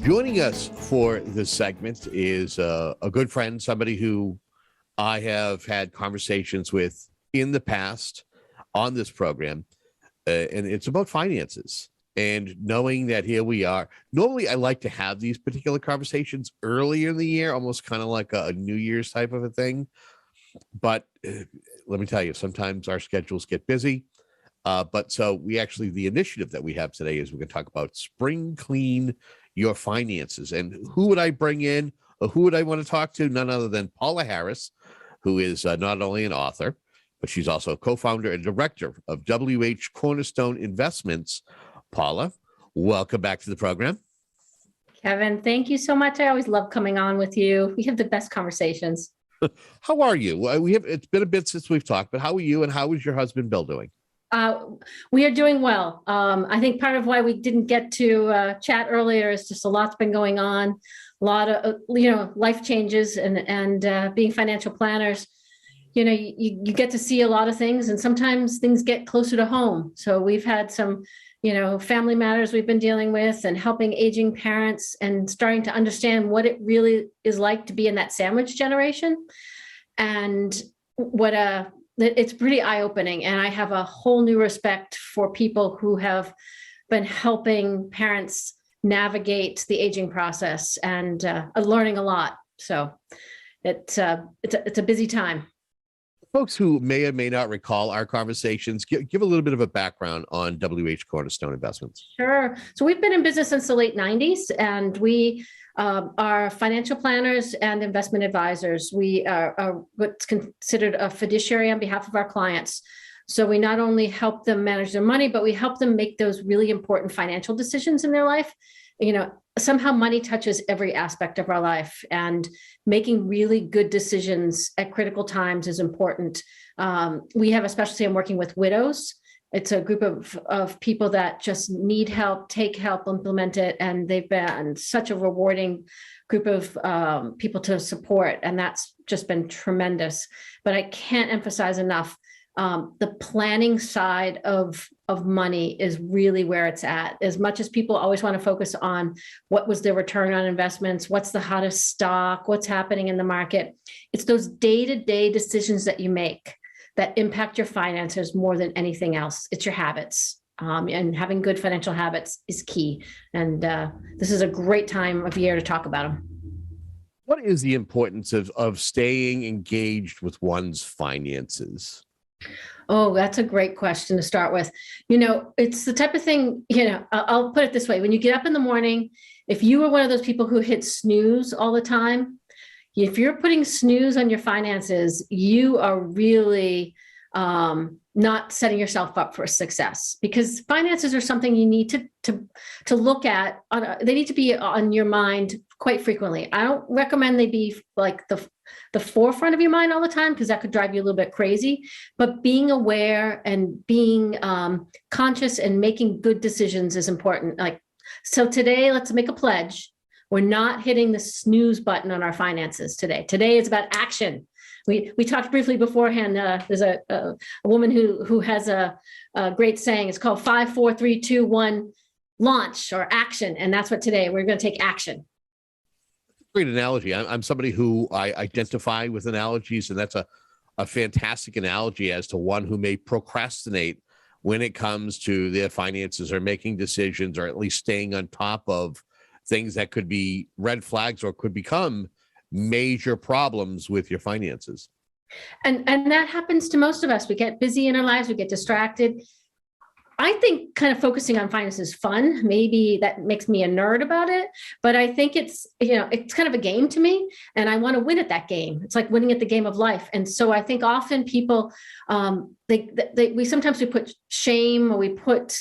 Joining us for this segment is a good friend, somebody who I have had conversations with in the past on this program, and it's about finances. And knowing that here we are, normally I like to have these particular conversations earlier in the year, almost kind of like a New Year's type of a thing. But let me tell you, sometimes our schedules get busy. But so the initiative that we have today is we're going to talk about spring clean your finances. And who would I bring in? Or who would I want to talk to? None other than Paula Harris, who is not only an author, but she's also a co-founder and director of Cornerstone Investments. Paula, welcome back to the program. Kevin, thank you so much. I always love coming on with you. We have the best conversations. How are you? It's been a bit since we've talked, but how are you and how is your husband Bill doing? We are doing well. I think part of why we didn't get to chat earlier is just a lot's been going on, a lot of life changes, and being financial planners. You get to see a lot of things, and sometimes things get closer to home. So we've had some, family matters we've been dealing with, and helping aging parents, and starting to understand what it really is like to be in that sandwich generation, and it's pretty eye-opening. And I have a whole new respect for people who have been helping parents navigate the aging process, and learning a lot. So it's a busy time. Folks who may or may not recall our conversations, give a little bit of a background on Cornerstone Investments. Sure. So we've been in business since the late 90s, and we are financial planners and investment advisors. We are what's considered a fiduciary on behalf of our clients. So we not only help them manage their money, but we help them make those really important financial decisions in their life. Somehow money touches every aspect of our life, and making really good decisions at critical times is important. We have a specialty in working with widows. It's a group of people that just need help, take help, implement it. And they've been such a rewarding group of people to support. And that's just been tremendous. But I can't emphasize enough, the planning side of money is really where it's at. As much as people always want to focus on what was their return on investments, what's the hottest stock, what's happening in the market, it's those day-to-day decisions that you make that impact your finances more than anything else. It's your habits. And having good financial habits is key. And this is a great time of year to talk about them. What is the importance of staying engaged with one's finances? Oh, that's a great question to start with. It's the type of thing, I'll put it this way. When you get up in the morning, if you were one of those people who hit snooze all the time, if you're putting snooze on your finances, you are really not setting yourself up for success, because finances are something you need to look at. They need to be on your mind quite frequently. I don't recommend they be like the forefront of your mind all the time, because that could drive you a little bit crazy. But being aware and being conscious and making good decisions is important. So today, let's make a pledge. We're not hitting the snooze button on our finances today. Today is about action. We talked briefly beforehand. There's a woman who has a great saying. It's called 5, 4, 3, 2, 1, launch, or action. And that's what today we're going to take action. Great analogy. I'm somebody who I identify with analogies, and that's a fantastic analogy as to one who may procrastinate when it comes to their finances, or making decisions, or at least staying on top of things that could be red flags or could become major problems with your finances. And that happens to most of us. We get busy in our lives, we get distracted. I think kind of focusing on finance is fun. Maybe that makes me a nerd about it, but I think it's kind of a game to me, and I want to win at that game. It's like winning at the game of life. And so I think often people, we sometimes put shame, or we put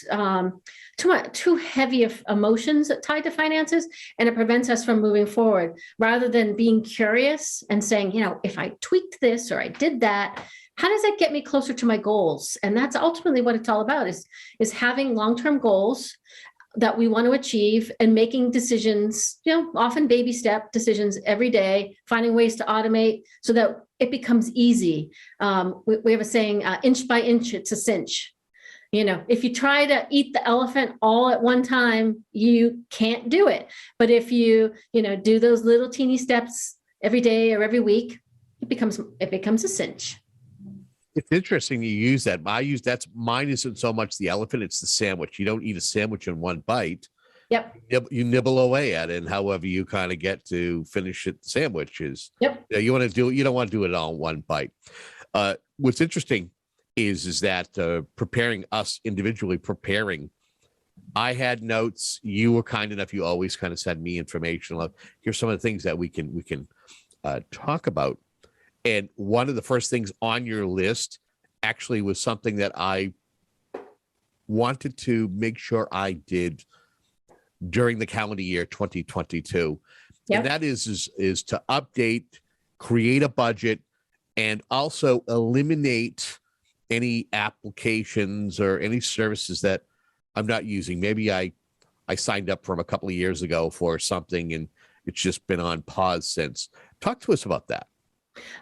too heavy of emotions tied to finances, and it prevents us from moving forward, rather than being curious and saying, if I tweaked this or I did that, how does that get me closer to my goals? And that's ultimately what it's all about, is having long-term goals that we want to achieve, and making decisions, often baby step decisions every day, finding ways to automate so that it becomes easy. We have a saying, inch by inch, it's a cinch. If you try to eat the elephant all at one time, you can't do it. But if you do those little teeny steps every day or every week, it becomes a cinch. It's interesting you use that. Mine isn't so much the elephant, it's the sandwich. You don't eat a sandwich in one bite. Yep. You nibble away at it, and however you kind of get to finish it, the sandwich is. Yep. You don't want to do it all in one bite. What's interesting is that preparing us individually, I had notes. You were kind enough. You always kind of send me information. Like, here's some of the things that we can talk about. And one of the first things on your list actually was something that I wanted to make sure I did during the calendar year 2022. Yep. And that is to update, create a budget, and also eliminate any applications or any services that I'm not using. Maybe I signed up from a couple of years ago for something and it's just been on pause since. Talk to us about that.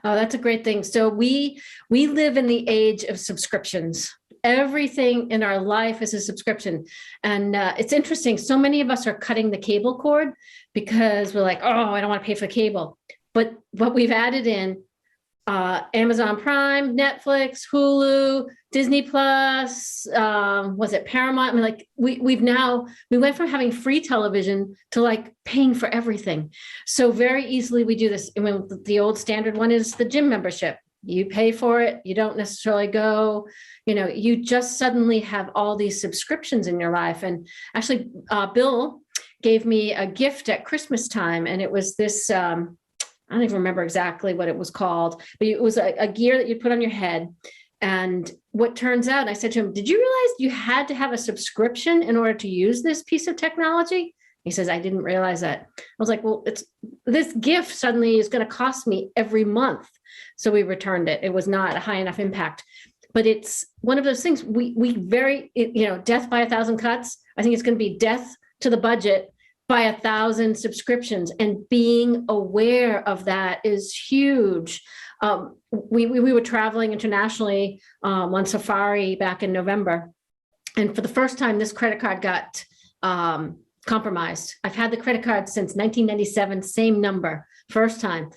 Oh, that's a great thing. So we live in the age of subscriptions. Everything in our life is a subscription. And it's interesting. So many of us are cutting the cable cord because we're like, oh, I don't want to pay for cable. But what we've added in Amazon Prime, Netflix, Hulu, Disney Plus, was it Paramount? I mean, like we went from having free television to like paying for everything. So very easily we do this. I mean, the old standard one is the gym membership. You pay for it. You don't necessarily go, you just suddenly have all these subscriptions in your life. And actually, Bill gave me a gift at Christmas time, and it was this, I don't even remember exactly what it was called, but it was a gear that you put on your head. And what turns out, I said to him, did you realize you had to have a subscription in order to use this piece of technology? He says, I didn't realize that. I was like, well, this gift suddenly is going to cost me every month. So we returned it. It was not a high enough impact, but it's one of those things death by 1,000 cuts. I think it's going to be death to the budget by 1,000 subscriptions, and being aware of that is huge. We were traveling internationally on safari back in November. And for the first time, this credit card got compromised. I've had the credit card since 1997, same number, first time.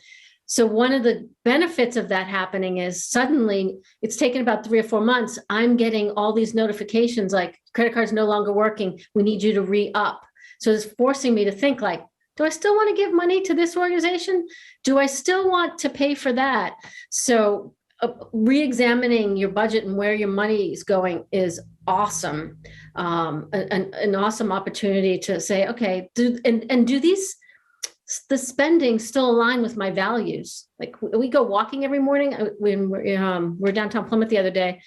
So one of the benefits of that happening is suddenly it's taken about 3 or 4 months. I'm getting all these notifications like credit card's no longer working. We need you to re-up. So it's forcing me to think like, do I still want to give money to this organization? Do I still want to pay for that? So re-examining your budget and where your money is going is awesome. An awesome opportunity to say, okay, do the spending still align with my values? Like we go walking every morning. When we're downtown Plymouth the other day,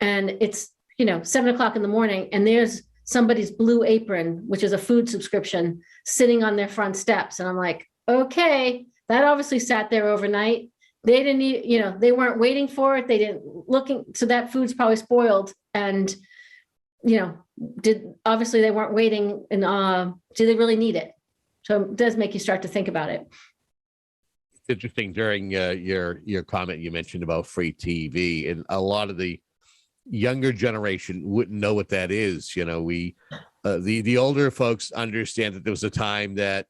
and it's 7 o'clock in the morning, and there's somebody's Blue Apron, which is a food subscription, sitting on their front steps, and I'm like, okay, that obviously sat there overnight. They didn't need, they weren't waiting for it. They didn't so that food's probably spoiled, and obviously they weren't waiting, and do they really need it? So it does make you start to think about it. It's interesting during your comment you mentioned about free TV, and a lot of the younger generation wouldn't know what that is. The older folks understand that there was a time that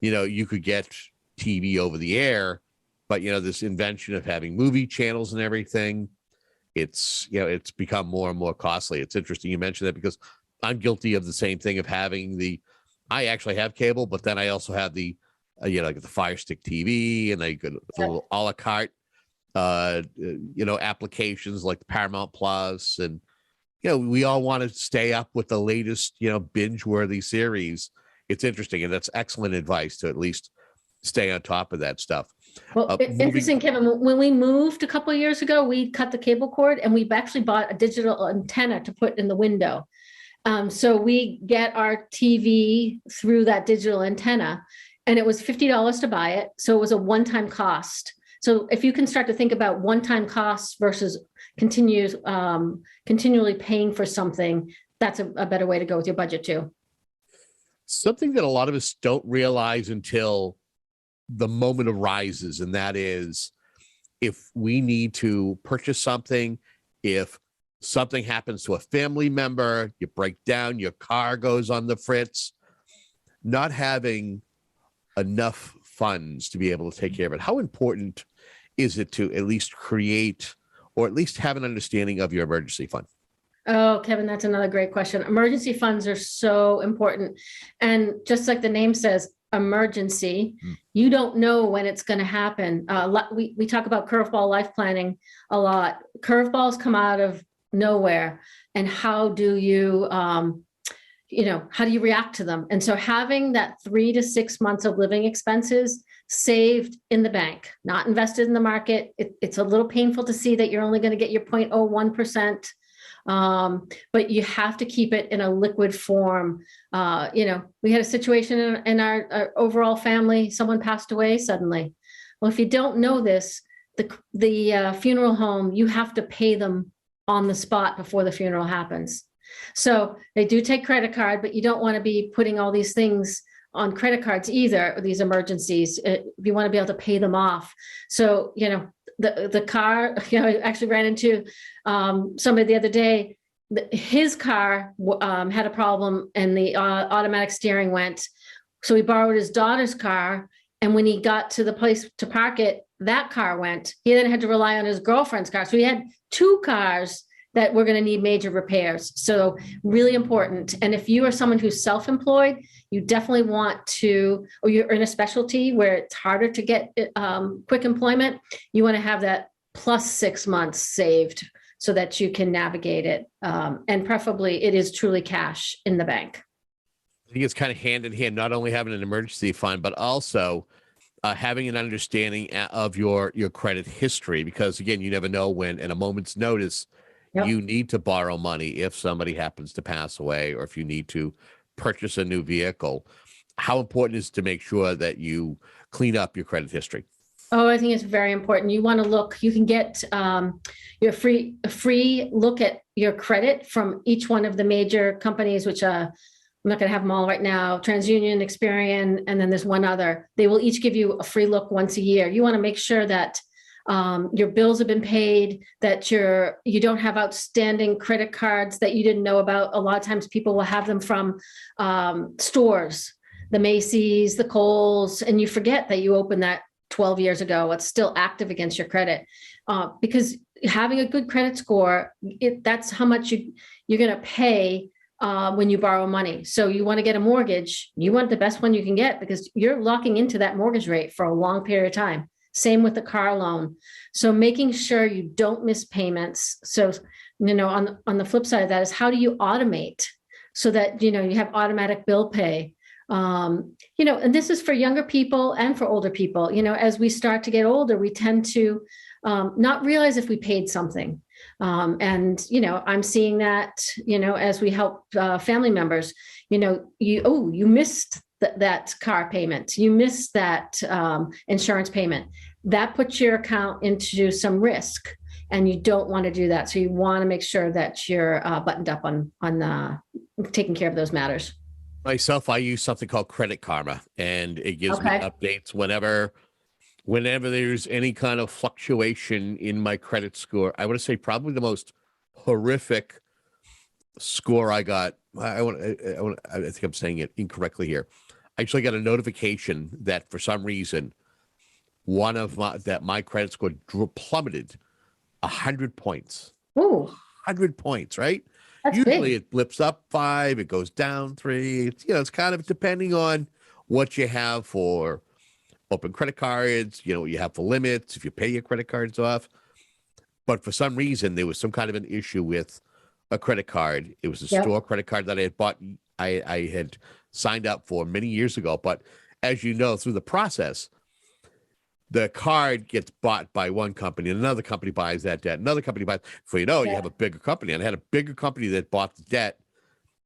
you could get TV over the air, but this invention of having movie channels and everything, it's become more and more costly. It's interesting you mentioned that because I'm guilty of the same thing of having I actually have cable, but then I also have the like the Fire Stick TV, and I could a little a la carte applications like Paramount Plus, and we all want to stay up with the latest binge worthy series. It's interesting, and that's excellent advice to at least stay on top of that stuff. Well, it's interesting, Kevin, when we moved a couple of years ago, we cut the cable cord and we actually bought a digital antenna to put in the window. So we get our TV through that digital antenna, and it was $50 to buy it. So it was a one-time cost. So if you can start to think about one-time costs versus continually paying for something, that's a better way to go with your budget too. Something that a lot of us don't realize until the moment arises, and that is if we need to purchase something, if something happens to a family member, you break down, your car goes on the fritz, not having enough funds to be able to take care of it. How important is it to at least create or at least have an understanding of your emergency fund? Oh, Kevin, that's another great question. Emergency funds are so important. And just like the name says, emergency, you don't know when it's going to happen. We talk about curveball life planning a lot. Curveballs come out of nowhere. And how do you, how do you react to them? And so having that 3 to 6 months of living expenses saved in the bank, not invested in the market. It's a little painful to see that you're only going to get your 0.01%. But you have to keep it in a liquid form. We had a situation in our overall family, someone passed away suddenly. Well, if you don't know this, the funeral home, you have to pay them on the spot before the funeral happens. So they do take credit card, but you don't want to be putting all these things on credit cards either, these emergencies. You want to be able to pay them off. So, the car, I actually ran into somebody the other day. His car had a problem and the automatic steering went. So he borrowed his daughter's car. And when he got to the place to park it, that car went. He then had to rely on his girlfriend's car. So he had 2 cars that were going to need major repairs. So really important. And if you are someone who's self-employed, you definitely want to, or you're in a specialty where it's harder to get quick employment, you want to have that plus 6 months saved so that you can navigate it. And preferably it is truly cash in the bank. I think it's kind of hand in hand, not only having an emergency fund, but also having an understanding of your credit history, because again, you never know when at a moment's notice, yep, you need to borrow money if somebody happens to pass away or if you need to purchase a new vehicle. How important is it to make sure that you clean up your credit history? Oh, I think it's very important. You want to look, you can get a free look at your credit from each one of the major companies, which I'm not going to have them all right now, TransUnion, Experian, and then there's one other. They will each give you a free look once a year. You want to make sure that your bills have been paid, that you don't have outstanding credit cards that you didn't know about. A lot of times people will have them from stores, the Macy's, the Kohl's, and you forget that you opened that 12 years ago. It's still active against your credit because having a good credit score, that's how much you're going to pay when you borrow money. So you want to get a mortgage, you want the best one you can get because you're locking into that mortgage rate for a long period of time. Same with the car loan. So making sure you don't miss payments. So, on the flip side of that is how do you automate so that, you have automatic bill pay? And this is for younger people and for older people. As we start to get older, we tend to not realize if we paid something. And I'm seeing that, as we help family members, you missed that car payment, you missed that insurance payment. That puts your account into some risk, and you don't want to do that. So you want to make sure that you're buttoned up on taking care of those matters. Myself, I use something called Credit Karma, and it gives me updates whenever there's any kind of fluctuation in my credit score. I want to say probably the most horrific score I got. I think I'm saying it incorrectly here. I actually got a notification that for some reason, my credit score plummeted 100 points. Ooh. 100 points, right? That's Usually big. it blips up 5, it goes down 3. It's kind of depending on what you have for open credit cards, what you have for limits, if you pay your credit cards off. But for some reason, there was some kind of an issue with a credit card. It was a store credit card that I had bought. I had signed up for many years ago. But as you know, through the process, the card gets bought by one company, and another company buys that debt. Another company buys. Before you know, you have a bigger company. And I had a bigger company that bought the debt.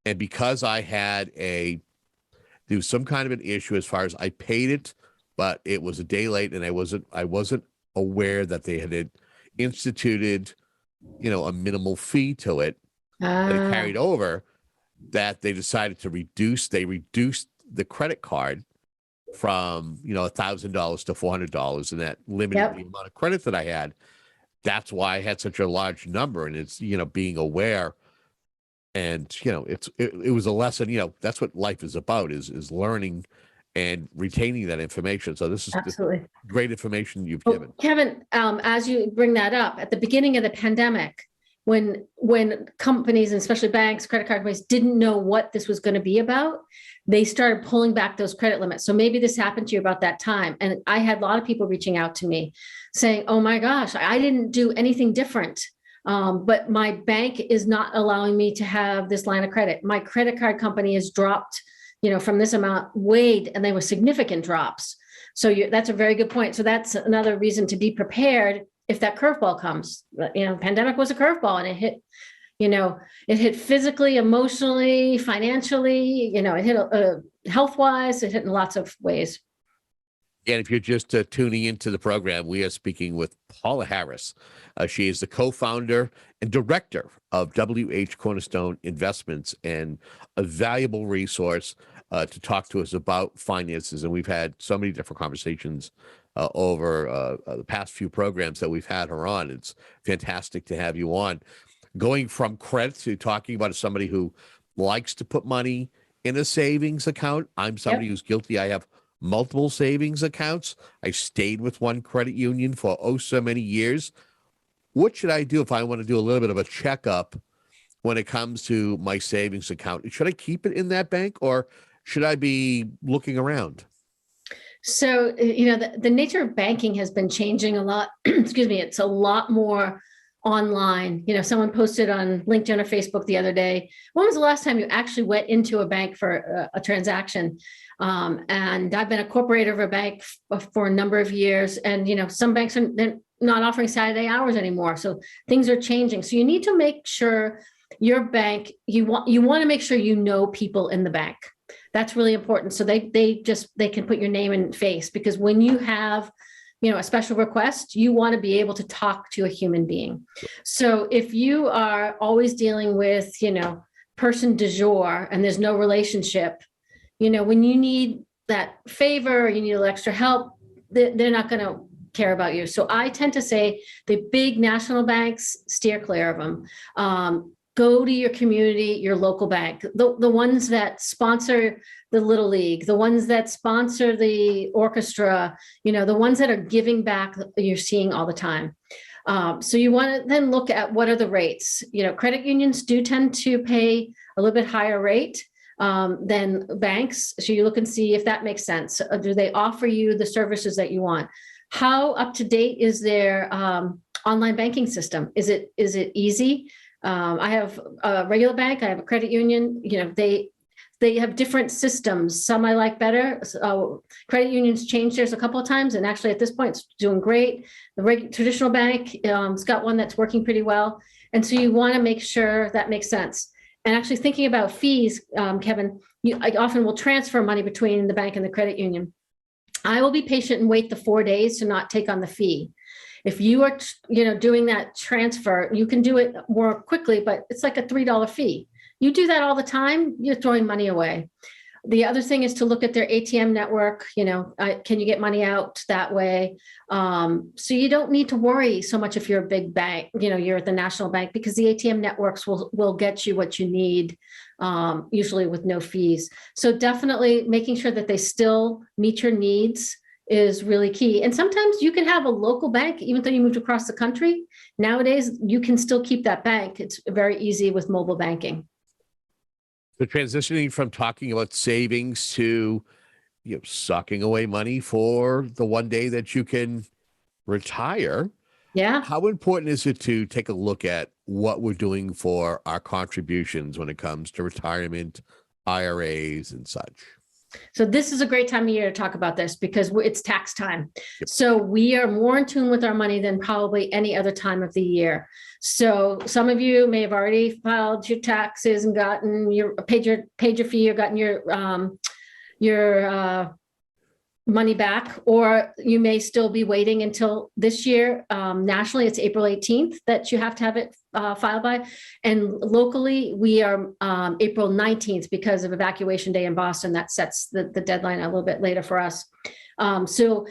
And because there was some kind of an issue as far as I paid it, but it was a day late, and I wasn't aware that they had instituted, a minimal fee to it. That it carried over, that they decided to reduce. They reduced the credit card from $1,000 to $400, and that limited the amount of credit that I had. that's why I had such a large number. And it's, being aware. And, it was a lesson, that's what life is about, is learning and retaining that information. So this is Absolutely. great information you've Well, given. Kevin, as you bring that up, at the beginning of the pandemic, when companies, and especially banks, credit card companies, didn't know what this was going to be about, they started pulling back those credit limits. So maybe this happened to you about that time. And I had a lot of people reaching out to me saying, oh my gosh, I didn't do anything different. But my bank is not allowing me to have this line of credit. My credit card company has dropped, from this amount and they were significant drops. So that's a very good point. So that's another reason to be prepared if that curveball comes. Pandemic was a curveball, and it hit physically, emotionally, financially, it hit health-wise, it hit in lots of ways. And if you're just tuning into the program, we are speaking with Paula Harris. She is the co-founder and director of WH Cornerstone Investments, and a valuable resource to talk to us about finances. And we've had so many different conversations over the past few programs that we've had her on. It's fantastic to have you on. Going from credit to talking about somebody who likes to put money in a savings account. I'm somebody who's guilty. I have multiple savings accounts. I stayed with one credit union for so many years. What should I do if I want to do a little bit of a checkup when it comes to my savings account? Should I keep it in that bank, or should I be looking around? So, the nature of banking has been changing a lot. Excuse me. It's a lot more online. Someone posted on LinkedIn or Facebook the other day, when was the last time you actually went into a bank for a transaction? And I've been a corporator of a bank for a number of years. And, some banks they're not offering Saturday hours anymore. So things are changing. So you need to make sure your bank, you want to make sure people in the bank. That's really important. So they can put your name and face, because when you have, a special request, you want to be able to talk to a human being. So if you are always dealing with, person du jour, and there's no relationship, when you need that favor, you need a little extra help, they're not going to care about you. So I tend to say the big national banks, steer clear of them. Go to your community, your local bank, the ones that sponsor the Little League, the ones that sponsor the orchestra, the ones that are giving back, you're seeing all the time. So you want to then look at what are the rates. Credit unions do tend to pay a little bit higher rate than banks. So you look and see if that makes sense. Do they offer you the services that you want? How up to date is their online banking system? Is it easy? I have a regular bank. I have a credit union. They have different systems. Some I like better. Credit unions changed theirs a couple of times, and actually at this point it's doing great. The traditional bank has got one that's working pretty well. And so you want to make sure that makes sense. And actually thinking about fees, Kevin, I often will transfer money between the bank and the credit union. I will be patient and wait the 4 days to not take on the fee. If you are, doing that transfer, you can do it more quickly, but it's like a $3 fee. You do that all the time, you're throwing money away. The other thing is to look at their ATM network. Can you get money out that way? So you don't need to worry so much if you're a big bank, you're at the national bank, because the ATM networks will get you what you need, usually with no fees. So definitely making sure that they still meet your needs is really key. And sometimes you can have a local bank, even though you moved across the country. Nowadays, you can still keep that bank. It's very easy with mobile banking. So transitioning from talking about savings to, sucking away money for the one day that you can retire. Yeah. How important is it to take a look at what we're doing for our contributions when it comes to retirement, IRAs, and such? So this is a great time of year to talk about this, because it's tax time. Yep. So we are more in tune with our money than probably any other time of the year. So some of you may have already filed your taxes and gotten paid your fee, or gotten your money back, or you may still be waiting until this year. Nationally, it's April 18th that you have to have it filed by. And locally, we are April 19th because of Evacuation Day in Boston. That sets the deadline a little bit later for us. So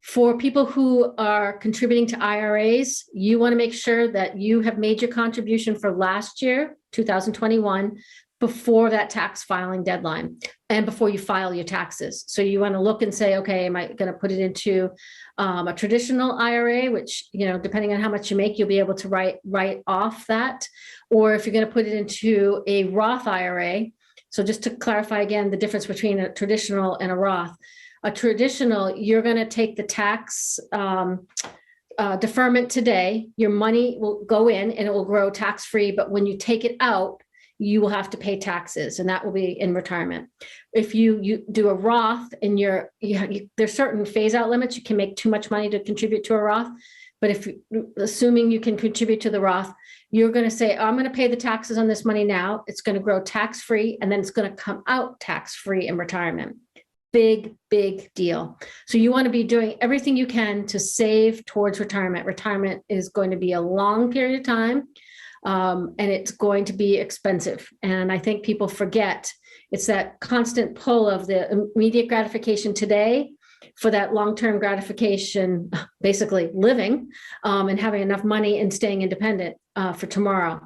For people who are contributing to IRAs, you want to make sure that you have made your contribution for last year, 2021, before that tax filing deadline and before you file your taxes. So you want to look and say, okay, am I going to put it into a traditional IRA, which, depending on how much you make, you'll be able to write off that. Or if you're going to put it into a Roth IRA. So just to clarify again, the difference between a traditional and a Roth. A traditional, you're going to take the tax deferment today. Your money will go in and it will grow tax-free. But when you take it out, you will have to pay taxes, and that will be in retirement. If you do a Roth and there's certain phase-out limits, you can make too much money to contribute to a Roth. But assuming you can contribute to the Roth, you're going to say, I'm going to pay the taxes on this money now. It's going to grow tax-free, and then it's going to come out tax-free in retirement. Big, big deal. So you want to be doing everything you can to save towards retirement. Retirement is going to be a long period of time, and it's going to be expensive. And I think people forget it's that constant pull of the immediate gratification today for that long-term gratification, basically living and having enough money and staying independent for tomorrow.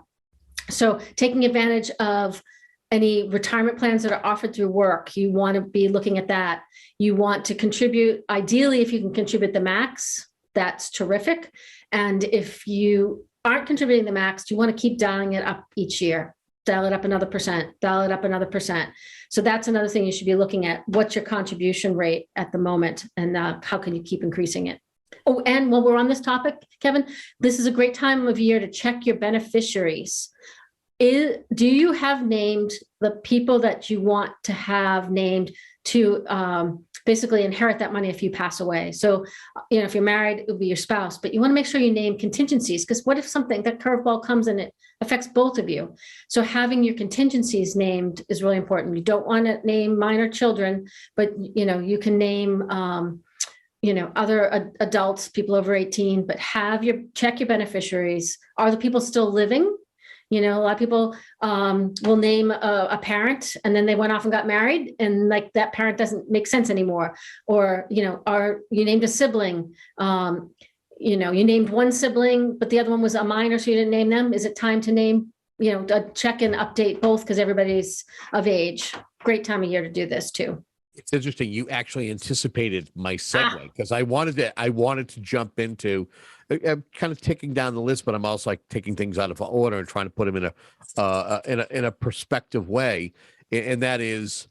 So taking advantage of any retirement plans that are offered through work, you want to be looking at that. You want to contribute, ideally, if you can contribute the max, that's terrific. And if you aren't contributing the max, you want to keep dialing it up each year. Dial it up another percent, dial it up another percent. So that's another thing you should be looking at. What's your contribution rate at the moment, and how can you keep increasing it? Oh, and while we're on this topic, Kevin, this is a great time of year to check your beneficiaries. Do you have named the people that you want to have named to basically inherit that money if you pass away? So, if you're married, it would be your spouse, but you want to make sure you name contingencies, because what if that curveball comes and it affects both of you? So having your contingencies named is really important. You don't want to name minor children, but you can name other adults, people over 18, but check your beneficiaries. Are the people still living? A lot of people will name a parent and then they went off and got married, and like that parent doesn't make sense anymore. Or, you named a sibling, you named one sibling, but the other one was a minor, so you didn't name them. Is it time to name, check and update both because everybody's of age? Great time of year to do this too. It's interesting. You actually anticipated my segue because I wanted to jump into kind of ticking down the list, but I'm also like taking things out of order and trying to put them in a perspective way. And that is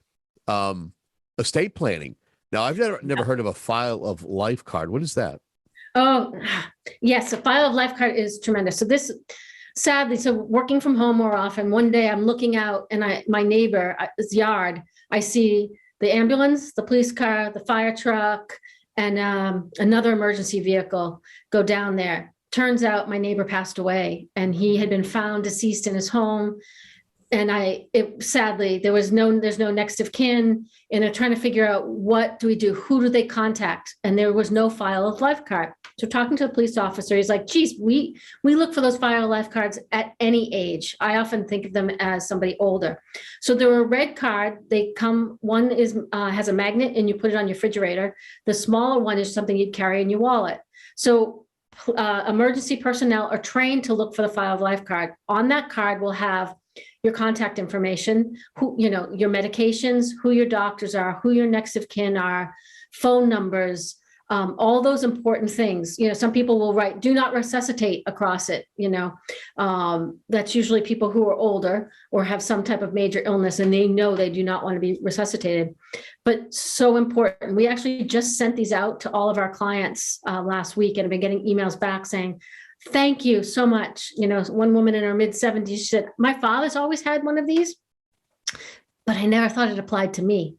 estate planning. Now, I've never heard of a file of life card. What is that? Oh, yes. A file of life card is tremendous. So this, sadly, working from home more often, one day I'm looking out and my neighbor's yard, I see the ambulance, the police car, the fire truck, and another emergency vehicle go down there. Turns out my neighbor passed away, and he had been found deceased in his home. And sadly, there's no next of kin, and they're trying to figure out, what do we do? Who do they contact? And there was no file of life card. So talking to the police officer, he's like, geez, we look for those file of life cards at any age. I often think of them as somebody older. So they're a red card. They come, one has a magnet and you put it on your refrigerator. The smaller one is something you'd carry in your wallet. So emergency personnel are trained to look for the file of life card. On that card will have your contact information, your medications, who your doctors are, who your next of kin are, phone numbers, all those important things. Some people will write, do not resuscitate across it. That's usually people who are older or have some type of major illness, and they know they do not want to be resuscitated. But so important. We actually just sent these out to all of our clients last week, and have been getting emails back saying, thank you so much. One woman in her mid-70s said, my father's always had one of these, but I never thought it applied to me.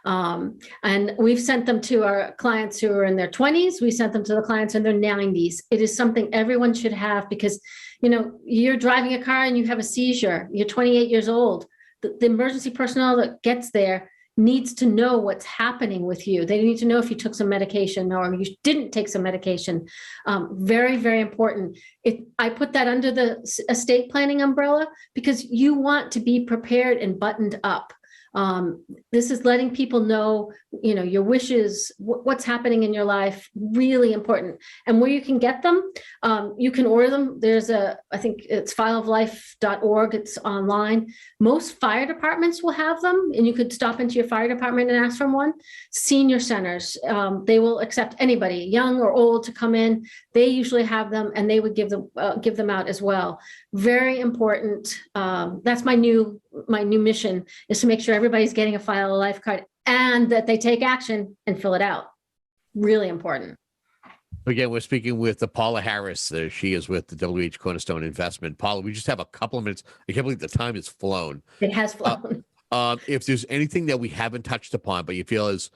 And we've sent them to our clients who are in their 20s. We sent them to the clients in their 90s. It is something everyone should have, because, you're driving a car and you have a seizure. You're 28 years old. The emergency personnel that gets there needs to know what's happening with you. They need to know if you took some medication or you didn't take some medication. Very, very important. I put that under the estate planning umbrella because you want to be prepared and buttoned up. This is letting people know, your wishes, what's happening in your life, really important. And where you can get them, you can order them. There's I think it's fileoflife.org. It's online. Most fire departments will have them, and you could stop into your fire department and ask for one. Senior centers, they will accept anybody, young or old, to come in. They usually have them, and they would give them out as well. Very important. That's my new mission, is to make sure everybody's getting a File of Life card and that they take action and fill it out. Really important. Again, we're speaking with Paula Harris. She is with the WH Cornerstone Investment. Paula, we just have a couple of minutes. I can't believe the time has flown. It has flown. If there's anything that we haven't touched upon, but you feel is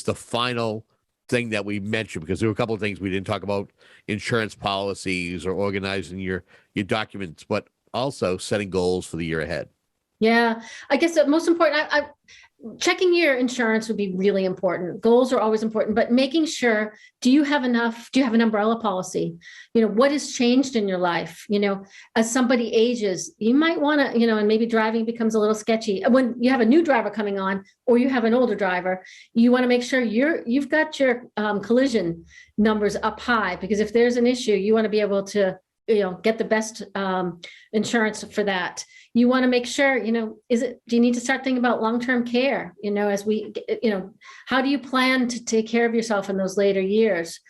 the final thing that we mentioned, because there were a couple of things we didn't talk about, insurance policies or organizing your documents, but also setting goals for the year ahead. Yeah, I guess the most important, checking your insurance would be really important. Goals are always important, but making sure, do you have an umbrella policy? What has changed in your life? As somebody ages, you might want to, and maybe driving becomes a little sketchy. When you have a new driver coming on, or you have an older driver, you want to make sure you've got your collision numbers up high, because if there's an issue, you want to be able to, get the best insurance for that. You want to make sure, do you need to start thinking about long-term care? As we, how do you plan to take care of yourself in those later years?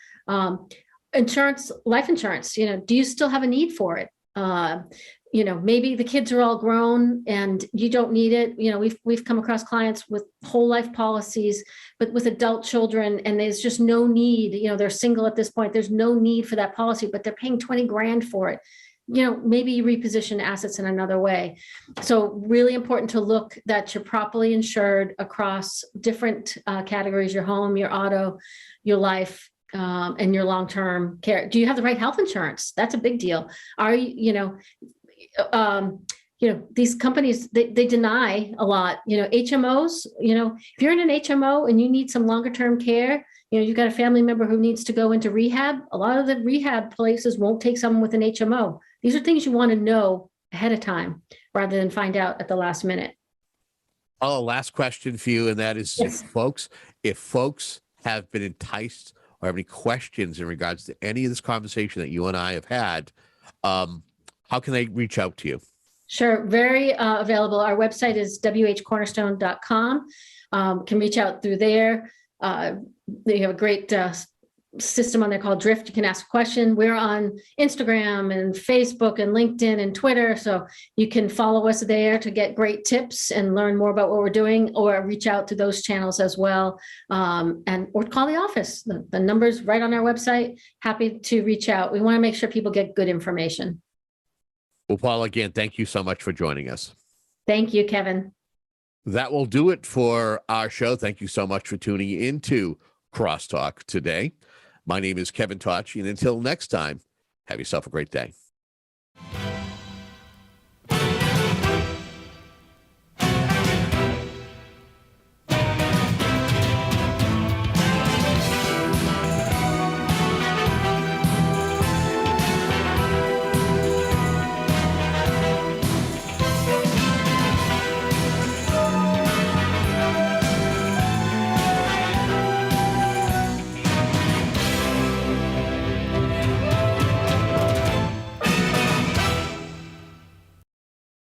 Insurance, life insurance, do you still have a need for it? Maybe the kids are all grown and you don't need it. We've come across clients with whole life policies, but with adult children, and there's just no need, they're single at this point. There's no need for that policy, but they're paying 20 grand for it. Maybe you reposition assets in another way. So really important to look that you're properly insured across different categories: your home, your auto, your life, and your long-term care. Do you have the right health insurance? That's a big deal. Are you, these companies, they deny a lot, HMOs, if you're in an HMO and you need some longer term care, you've got a family member who needs to go into rehab. A lot of the rehab places won't take someone with an HMO. These are things you want to know ahead of time rather than find out at the last minute. Oh, last question for you. And that is, Yes. if folks have been enticed or have any questions in regards to any of this conversation that you and I have had, how can they reach out to you? Sure. Very available. Our website is whcornerstone.com. Can reach out through there. They have a great system on there called Drift. You can ask a question. We're on Instagram and Facebook and LinkedIn and Twitter. So you can follow us there to get great tips and learn more about what we're doing, or reach out to those channels as well. Or call the office. The number's right on our website. Happy to reach out. We want to make sure people get good information. Well, Paula, again, thank you so much for joining us. Thank you, Kevin. That will do it for our show. Thank you so much for tuning into CrossTalk today. My name is Kevin Tocci, and until next time, have yourself a great day.